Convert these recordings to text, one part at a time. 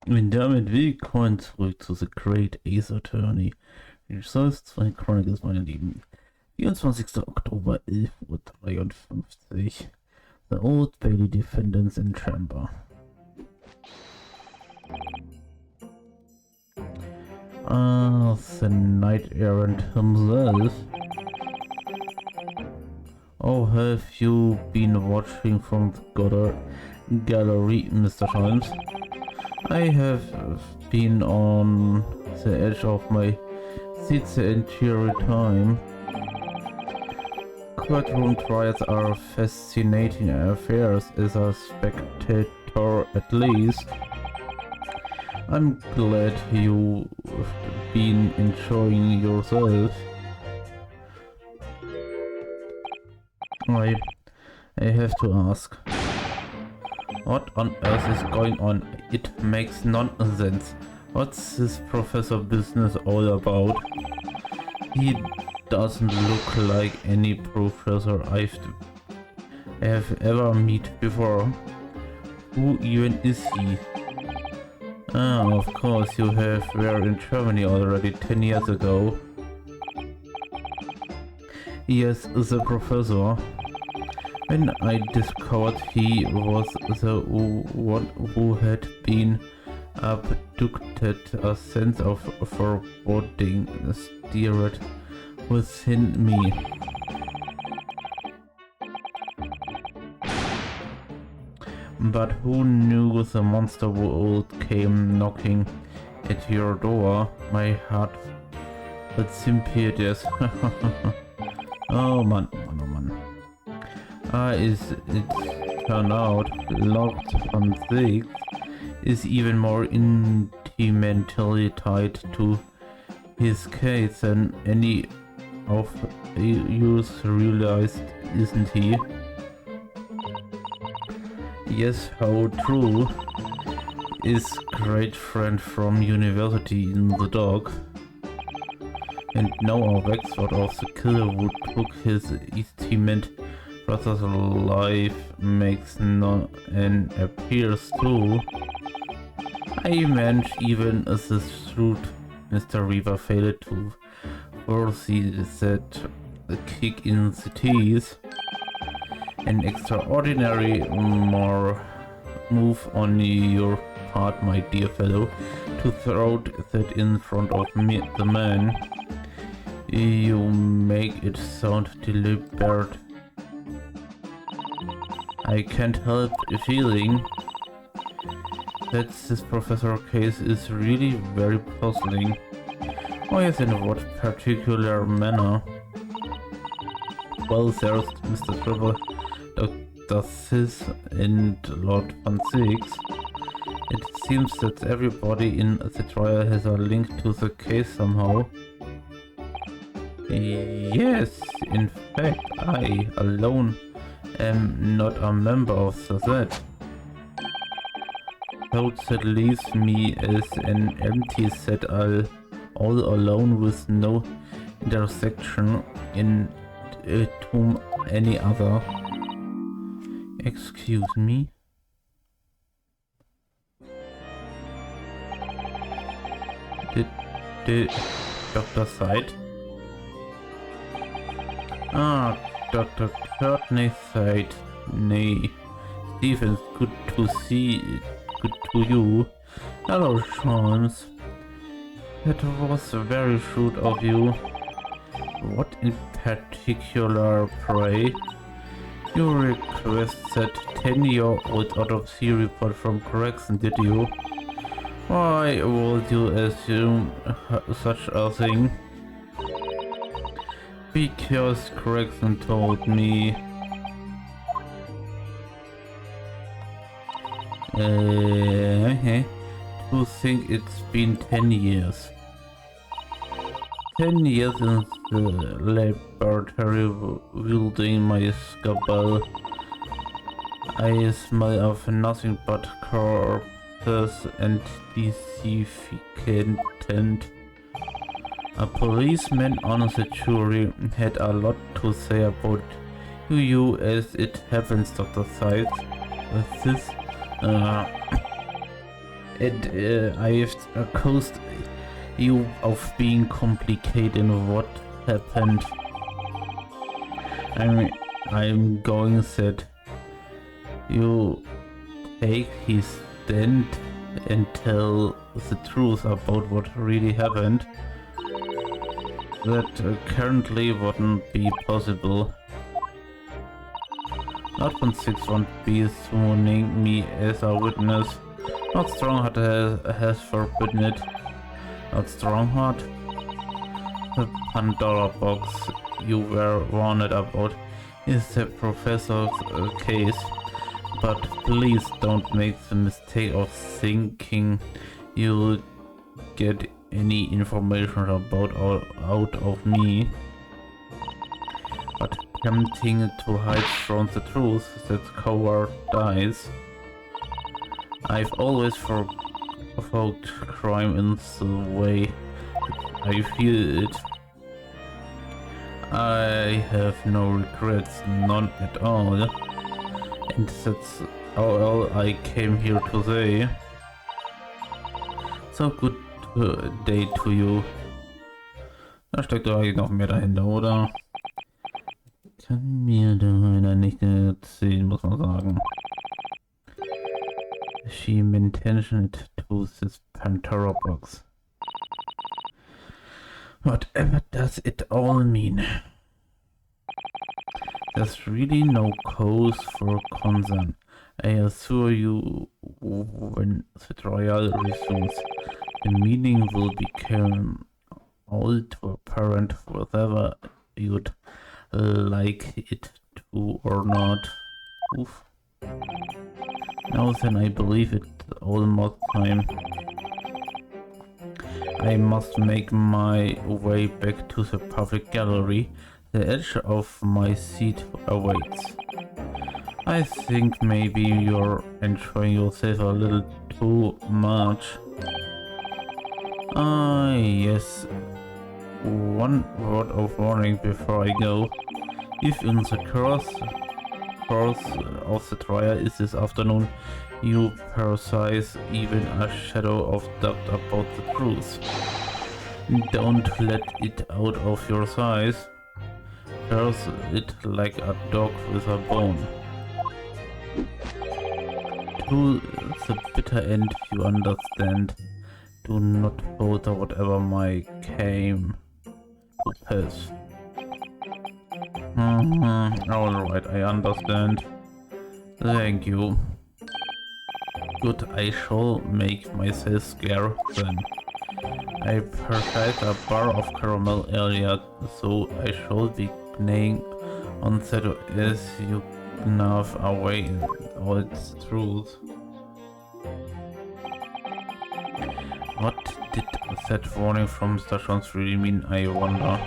Und damit willkommen zurück zu The Great Ace Attorney. Resource 2 Chronicles, meine Lieben. 24. Oktober, 11:53 Uhr. The Old Bailey Defendants in Chamber. The Knight Errant himself. Oh, have you been watching from the gallery, Mr. Holmes? I have been on the edge of my seat the entire time. Courtroom trials are fascinating affairs as a spectator at least. I'm glad you've been enjoying yourself. I have to ask. What on earth is going on? It makes nonsense. What's this professor business all about? He doesn't look like any professor I have ever met before. Who even is he? Ah, of course you were in Germany already 10 years ago. Yes, the professor. When I discovered he was the one who had been abducted, a sense of foreboding stirred within me. But who knew the monster would came knocking at your door? My heart but sympathies. Oh man. Is it turned out Lord von Six is even more intimately tied to his case than any of you realized, isn't he? Yes, how true. His great friend from university in the dog. And now a Wachs of the killer who took his estimate brother's life makes an appears too. I meant even as the shrewd Mr. Reaver failed to foresee that the kick in the teeth. An extraordinary move on your part, my dear fellow, to throw that in front of me, the man. You make it sound deliberate. I can't help feeling that this professor case is really very puzzling. Oh yes, in what particular manner? Well, there's Mr. Trevor, Dr. Sis and Lord Van Six. It seems that everybody in the trial has a link to the case somehow. Yes, in fact, I alone am not a member of that. So that leaves me as an empty set all alone with no intersection to any other. Excuse me? Did Dr. Side? Ah, Dr. Courtney Side. Nay. Stevens, good to you. Hello, Sean. That was very shrewd of you. What in particular, pray? You requested 10-year-old autopsy report from Gregson, did you? Why would you assume such a thing? Because Gregson told me. To think it's been 10 years. 10 years in the laboratory wielding my scalpel. I smell of nothing but corpses and disinfectant. A policeman on the jury had a lot to say about you as it happens, Dr. Sykes. With this And I've accused you of being complicated in what happened. I'm going said you take his stand and tell the truth about what really happened. That currently wouldn't be possible. Not when 6 won't be summoning me as a witness. Not Strongheart has forbidden it. Not Strongheart. The Pandora-Box you were warned about is the professor's case. But please don't make the mistake of thinking you'll get any information about or out of me. But attempting to hide from the truth, that coward dies. I've always provoked crime in the way I feel it. I have no regrets, none at all. And that's all I came here to say. So good day to you. Da steckt doch eigentlich noch mehr dahinter, oder? Kann mir da einer nicht erzählen, muss man sagen. She mentioned to this Pandora-Box. Whatever does it all mean? There's really no cause for concern. I assure you, when the trial resumes, the meaning will become all too apparent whether you'd like it to or not. Oof. Now then, I believe it's almost time. I must make my way back to the public gallery. The edge of my seat awaits. I think maybe you're enjoying yourself a little too much. Yes. One word of warning before I go. If in the course of the trial is this afternoon, you possess even a shadow of doubt about the truth, don't let it out of your sight. Curse it like a dog with a bone. To the bitter end, you understand. Do not bother whatever might came to pass. Alright, I understand. Thank you. Good, I shall make myself scarce then. I prepared a bar of caramel earlier, so I shall be gnawing on that as you gnaw away all its truth. What did that warning from stations really mean, I wonder?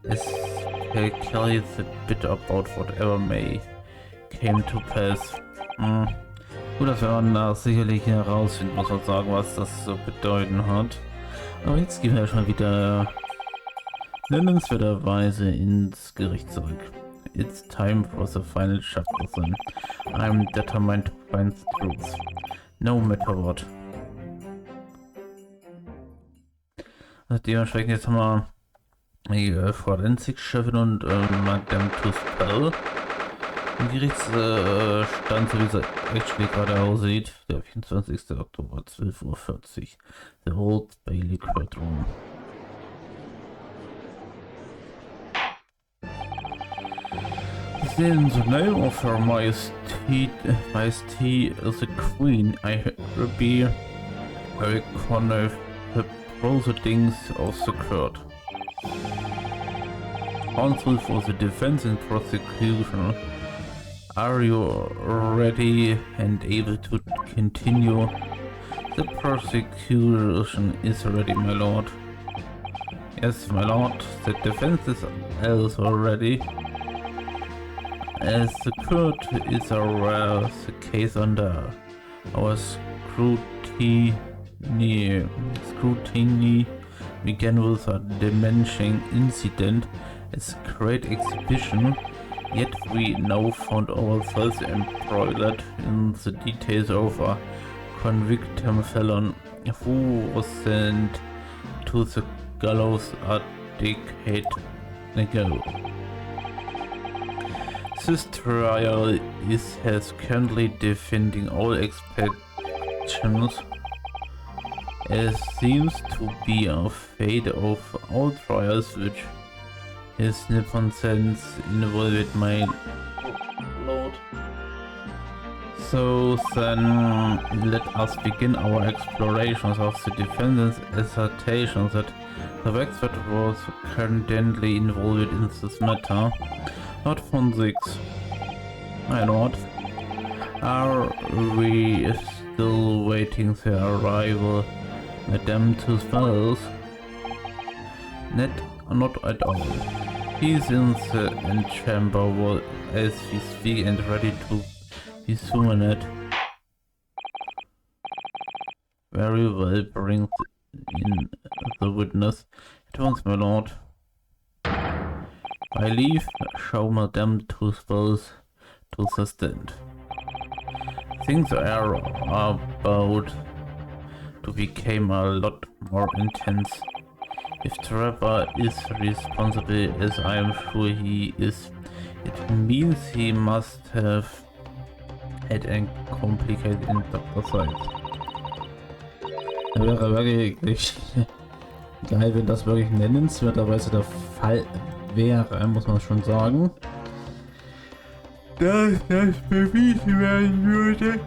Especially the bit about whatever may came to pass. Gut, das werden wir sicherlich herausfinden, muss man sagen, was das so bedeuten hat. Aber jetzt gehen wir schon wieder nennenswerterweise ins Gericht zurück. It's time for the final chapter then. I'm determined to find the truth, no matter what. Also dementsprechend jetzt haben wir die Forensik-Chefin und Madame Tuspel. Im Gerichtsstand, so wie es actually gerade aussieht, der 24. Oktober, 12:40 Uhr, the Old Bailey Courtroom. In the name of Her Majesty the Queen, I be reconnaissance the proceedings of the court. Counsel for the defense and prosecution, are you ready and able to continue? The prosecution is ready, my lord. Yes, my lord, the defense is also ready. As the court is aware, the case under our scrutiny began with a diminishing incident as a great exhibition, yet we now found ourselves embroiled in the details of a convicted felon who was sent to the gallows a decade ago. This trial has currently defending all expectations. It seems to be a fate of all trials which his Nippon sense involved my lord. So then let us begin our explorations of the defendant's assertion that the Wachs was currently involved in this matter. Not from 6. My lord. Are we still waiting the arrival Madame Tussauds? Not at all. He's in the antechamber as we speak and ready to be summoned. Very well, bring in the witness at once, my lord. I leave, show Madame Tussauds to the stand. Things are about to become a lot more intense. If Trevor is responsible, as I am sure he is, it means he must have had a complicated in Dr. Science. Wäre wirklich geil, wenn das wirklich nennenswerterweise der Fall wäre, muss man schon sagen. Dass das bewiesen werden würde.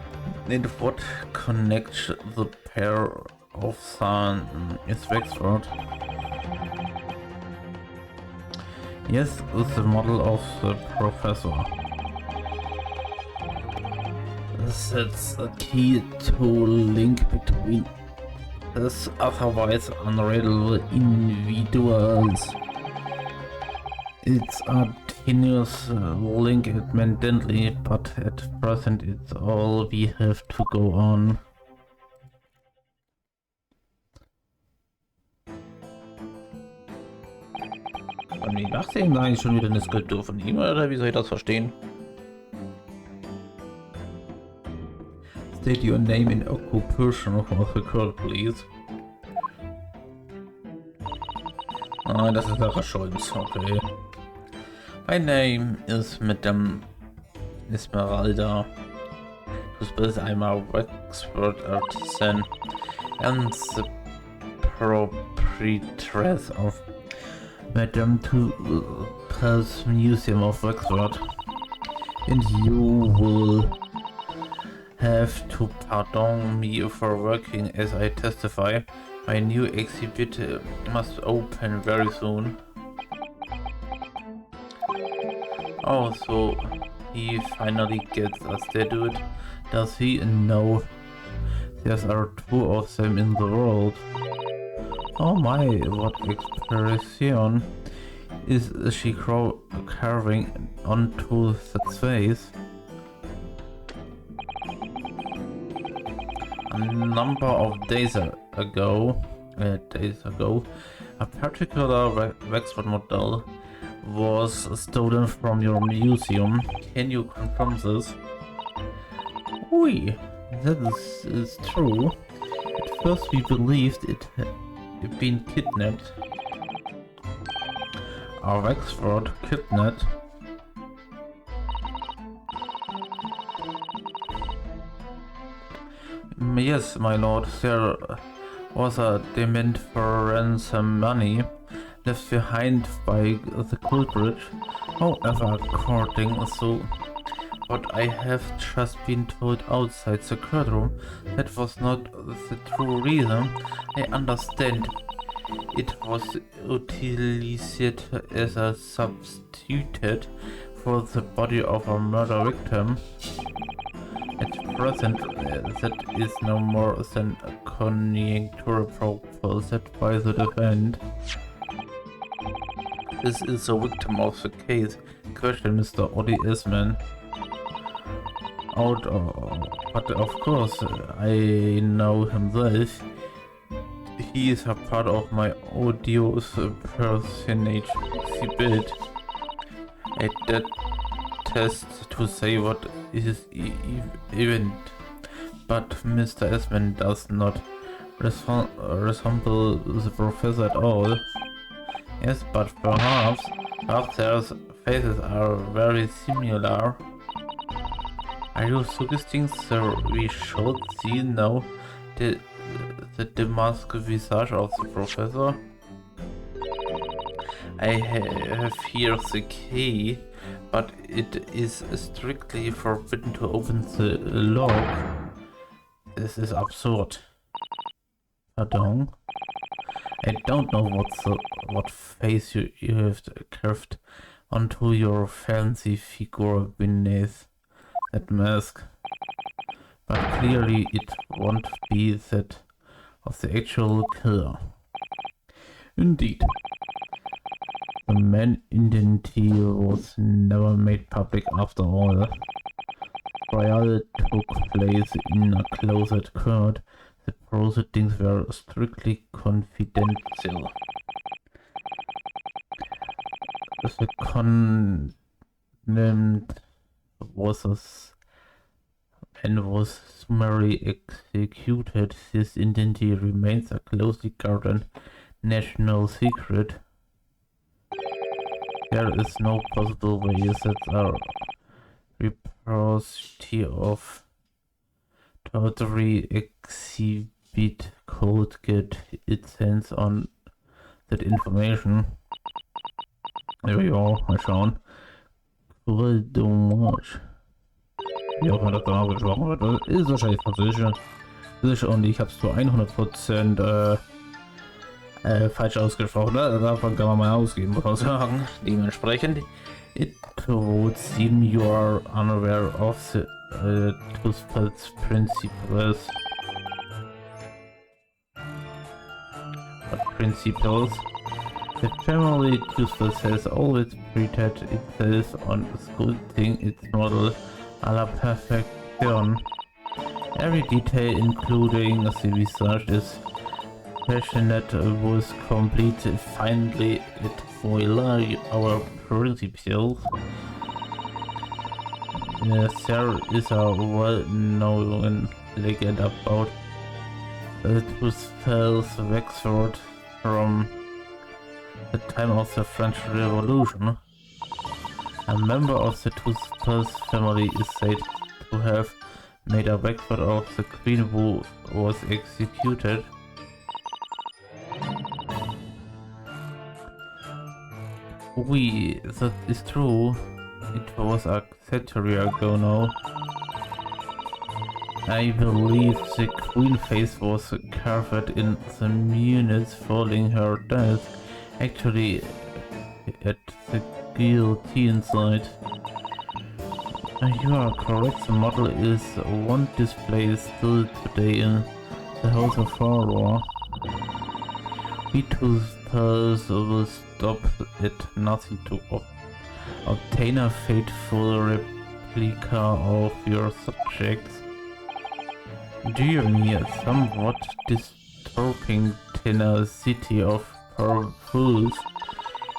And what connects the pair of sun is Wexford? Yes, it's the model of the professor. That's a key to link between this otherwise unreadable individuals. It's a tenuous link admittedly, but at present it's all we have to go on. Haben die Nachsehen eigentlich schon wieder eine Skulptur von ihm, oder wie soll ich das verstehen? State your name and occupation of the court, please. Ah, das ist Lara Scholz, okay. My name is Madame Esmeralda. To spell, I'm a Wexford artisan and the proprietress of Madame Tussauds Museum of Wexford. And you will have to pardon me for working as I testify. My new exhibit must open very soon. Oh, so he finally gets a statue. Does he know there are 2 of them in the world? Oh my, what expression is she carving onto that face? A number of days ago, a particular Wexford model was stolen from your museum. Can you confirm this? Oui, that is true. At first we believed it had been kidnapped. A Wexford kidnapped? Yes, my lord, there was a demand for ransom money left behind by the culprit. However, according to what I have just been told outside the courtroom, that was not the true reason. I understand it was utilized as a substitute for the body of a murder victim. At present, that is no more than a conjecture proposed by the defendant. This is the victim of the case. Question Mr. Oddy Isman. But of course, I know himself. He is a part of my odious personage exhibit. I detest to say what is event, but Mr. Esmond does not resemble the professor at all. Yes, but perhaps their faces are very similar. Are you suggesting, sir, we should see now the masked visage of the professor? I have here the key, but it is strictly forbidden to open the lock. This is absurd. Pardon? I don't know what face you have carved onto your fancy figure beneath that mask, but clearly it won't be that of the actual killer. Indeed. The man identity was never made public after all. The trial took place in a closed court. The proceedings were strictly confidential. The condemned was summarily executed. His identity remains a closely guarded national secret. There is no possible way that a repository of tawdry exhibit could get its hands on that information. There we go, mal schauen. Cool, dommage. Wie auch immer das dann ausgesprochen wird, das ist wahrscheinlich Französisch und ich hab's zu 100% falsch ausgesprochen, davon kann man mal ausgehen, muss man sagen. Dementsprechend, it would seem you are unaware of the Tuspel's principles. What principles? The family Tuspel has always prided itself on sculpting its model a la perfection. Every detail, including the visage, is passionate with complete finally it foil our principles. There is a well-known legend about the Tuspel's Wachs from the time of the French Revolution. A member of the Tuspel's family is said to have made a record of the queen who was executed. That is true. It was a century ago now. I believe the queen face was carved in the minutes following her death, actually at the guillotine site. You are correct, the model is one display still today in the House of Horror. We Tuspels will stop at nothing to obtain a faithful replica of your subjects. Dear me, a somewhat disturbing tenacity of purpose.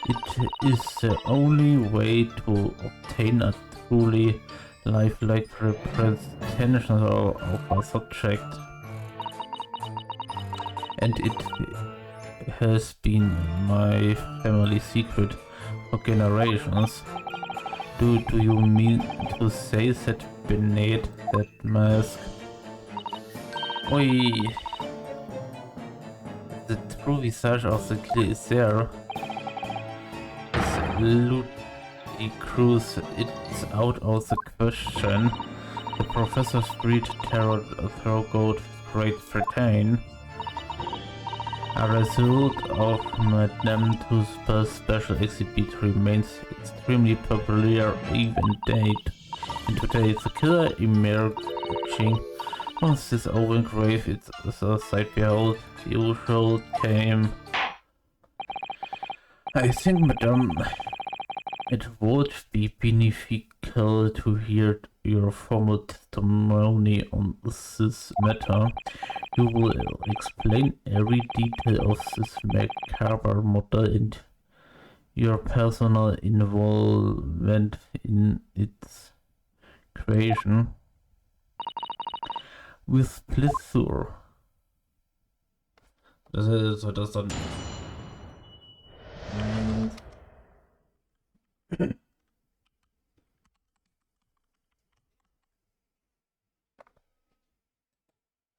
It is the only way to obtain a truly lifelike representation of a subject. And it has been my family secret for generations. Do you mean to say that beneath that mask? Oi! The true visage of the killer is there. It's ludicrous, it's out of the question. The professor's breed terror throughout Great Britain. A result of Madame Tuspel's special exhibit remains extremely popular even today. The killer emerging from this open grave is a sight behold. You should came. I think, Madame, it would be beneficial to hear your formal testimony on this matter. You will explain every detail of this macabre model and your personal involvement in its creation. with pleasure. Das ist das dann.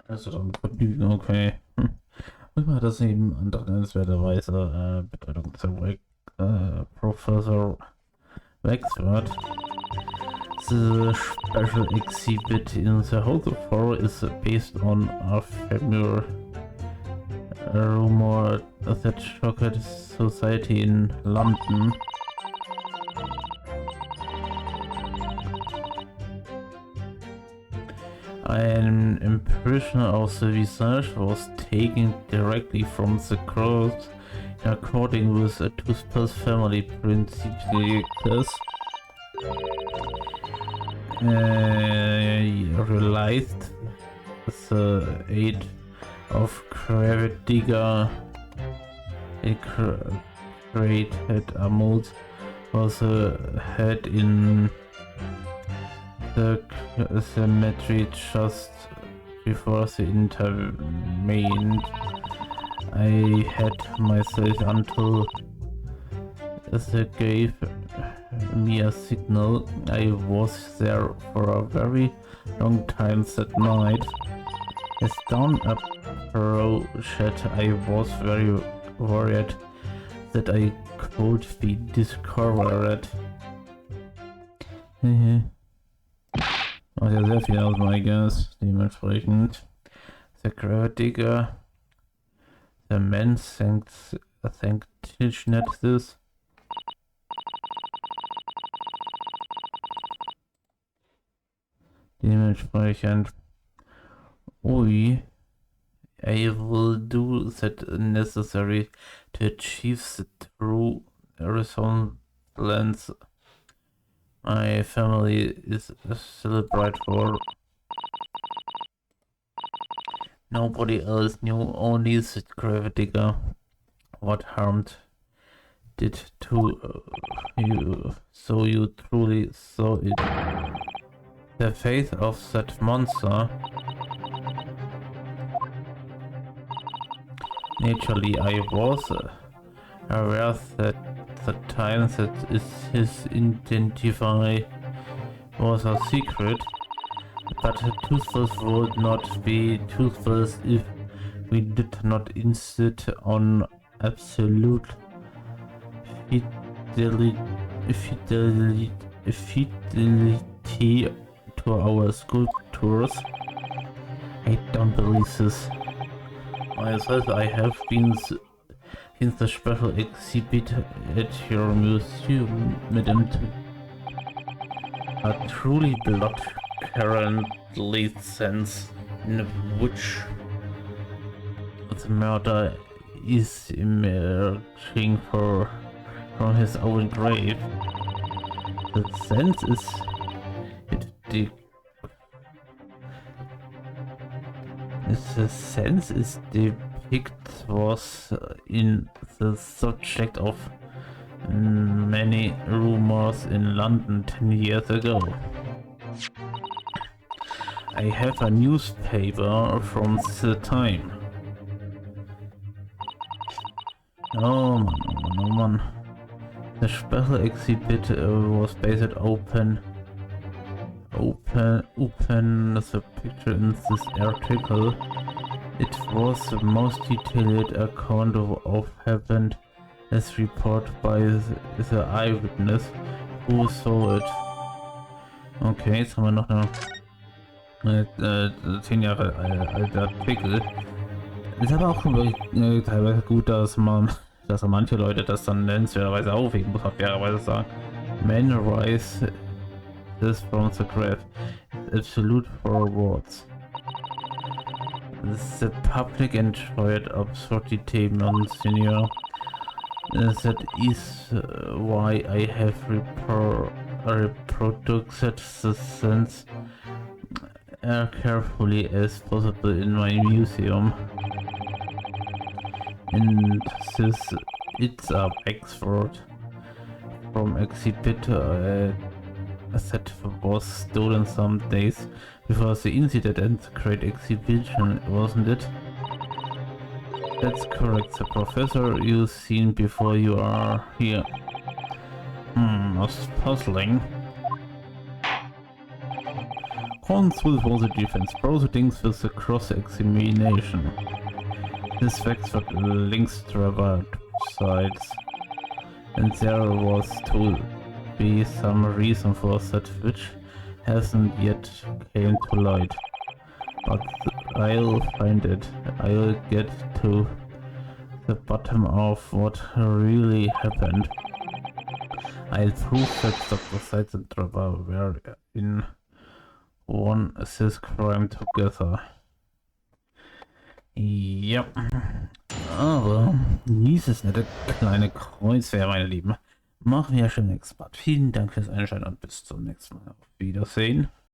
Also dann Vergnügen, okay. Manchmal hat das eben andere nennenswerterweise Bedeutung zu Professor Wachs wird. The special exhibit in the House of Horror is based on a familiar rumor that shocked society in London. An impression of the research was taken directly from the crowd in according with a two-spouse family principles. Realized the aid of Gravidigger created a mold was head in the cemetery just before the intervened. I had myself until they gave me a signal. I was there for a very long time that night. As dawn approached, I was very worried that I could be discovered. Macht ja sehr viel aus, I guess. Dementsprechend. The Gravidigger. The man thanked this. Dementsprechend. Ui. I will do that necessary to achieve the true resemblance my family is celebrated for. Nobody else knew, only the Gravidigger. What harm did to you, so you truly saw it. The face of that monster. Naturally, I was aware that the time that his identity was a secret, but Toothless would not be Toothless if we did not insist on absolute fidelity to our sculptures. I don't believe this. Myself, I have been since the special exhibit at your museum, Madame. A truly blood-curdling sense in which the murder is emerging from his own grave. The sense is depicted was in the subject of many rumors in London 10 years ago. I have a newspaper from the time. Oh man. The special exhibit was based open the picture in this article. It was the most detailed account of happened as reported by the eyewitness who saw it. Okay, jetzt haben wir noch eine 10 Jahre alte Artikel. Ist aber auch wirklich teilweise gut, dass manche Leute das dann nennenswerterweise aufheben, muss man fairerweise sagen. Man rise this from the grave. Absolute for words. The public enjoyed absurdity, Monsignor. That is why I have reproduced the sense as carefully as possible in my museum. And this, it's a Wachs from exhibit set was stolen some days before the incident and the great exhibition, wasn't it? That's correct. The professor you've seen before you are here. That's puzzling. Cons with was a defense, proceedings with the cross-examination. This facts what links to our sides, and there was to be some reason for that which hasn't yet came to light. But I'll find it. I'll get to the bottom of what really happened. I'll prove that Dr. Seitz and Trevor were in one this crime together. Ja, aber dieses nette kleine Kreuzwehr, meine Lieben, machen wir schon nächstes Mal. Vielen Dank fürs Einschalten und bis zum nächsten Mal. Auf Wiedersehen.